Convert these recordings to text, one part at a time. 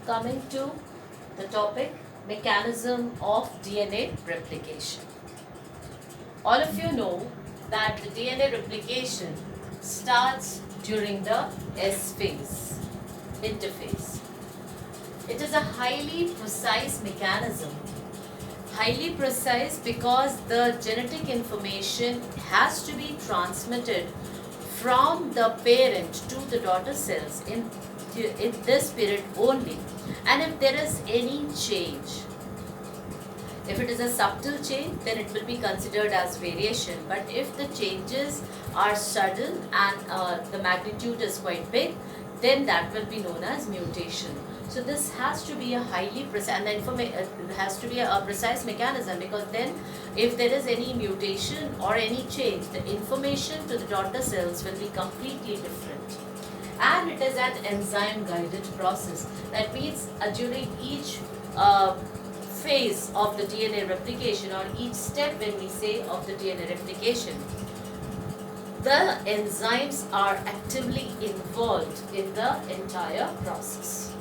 coming to the topic mechanism of DNA replication. All of you know that the DNA replication starts during the S phase, interphase. It is a highly precise mechanism. Highly precise because the genetic information has to be transmitted from the parent to the daughter cells in this period only. And if there is any change, if it is a subtle change, then it will be considered as variation. But if the changes are sudden and the magnitude is quite big, then that will be known as mutation. So this has to be a highly precise, and it has to be a precise mechanism, because then if there is any mutation or any change, the information to the daughter cells will be completely different. And it is an enzyme guided process. That means during each phase of the DNA replication, or each step when we say of the DNA replication, the enzymes are actively involved in the entire process.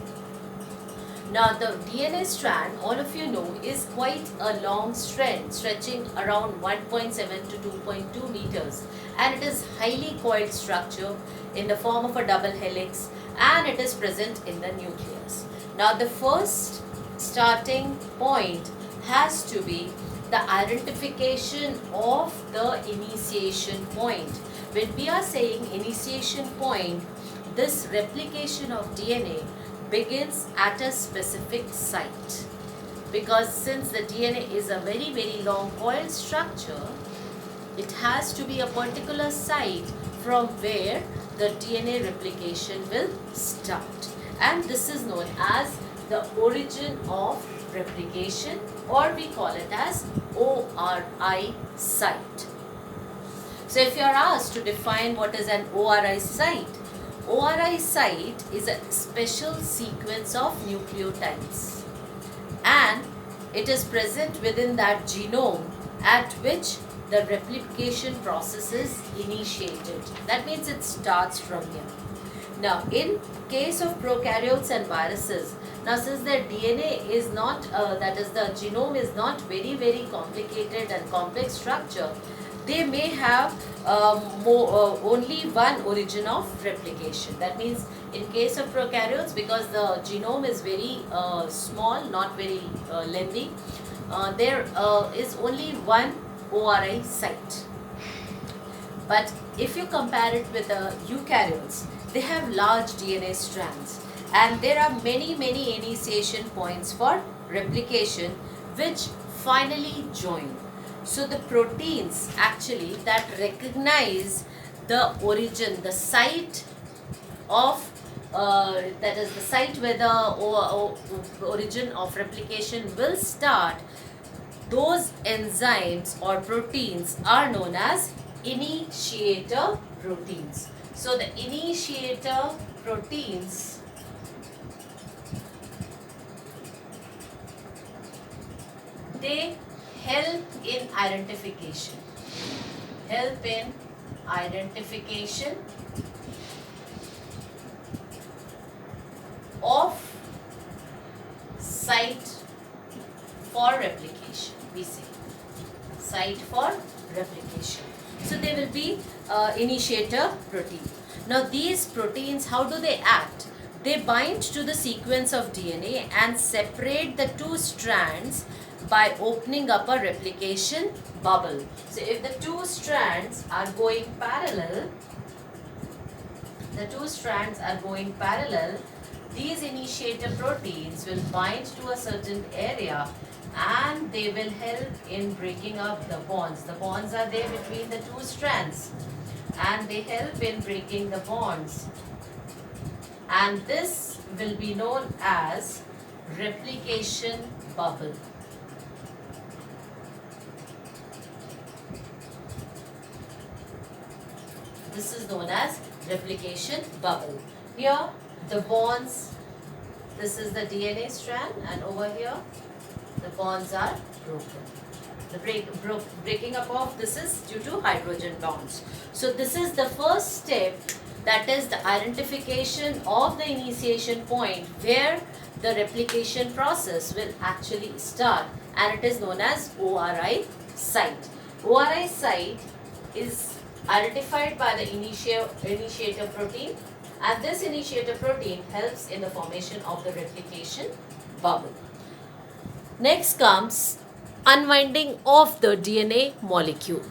Now the DNA strand, all of you know, is quite a long strand stretching around 1.7 to 2.2 meters, and it is highly coiled structure in the form of a double helix, and it is present in the nucleus. Now the first starting point has to be the identification of the initiation point. When we are saying initiation point, this replication of DNA begins at a specific site, because since the DNA is a very long coiled structure, it has to be a particular site from where the DNA replication will start, and this is known as the origin of replication, or we call it as ORI site. So if you are asked to define what is an ORI site, ORI site is a special sequence of nucleotides, and it is present within that genome at which the replication process is initiated. That means it starts from here. Now in case of prokaryotes and viruses, now since their DNA is not, that is the genome is not very complicated and complex structure, they may have only one origin of replication. That means in case of prokaryotes, because the genome is very small, not very lengthy, there is only one ORI site. But if you compare it with the eukaryotes, they have large DNA strands, and there are many initiation points for replication which finally join. So the proteins actually that recognize the origin, the site of that is the site where the origin of replication will start, those enzymes or proteins are known as initiator proteins. So the initiator proteins they help in identification of site for replication. We say site for replication. So they will be initiator protein. Now these proteins, how do they act? They bind to the sequence of DNA and separate the two strands by opening up a replication bubble. So if the two strands are going parallel, these initiator proteins will bind to a certain area, and they will help in breaking up the bonds. The bonds are there between the two strands, and they help in breaking the bonds, and this will be known as replication bubble. This is known as replication bubble. Here the bonds, this is the DNA strand, and over here the bonds are broken. The breaking up of this is due to hydrogen bonds. So this is the first step, that is the identification of the initiation point where the replication process will actually start, and it is known as ORI site. ORI site is identified by the initiator protein, and this initiator protein helps in the formation of the replication bubble. Next comes unwinding of the DNA molecule.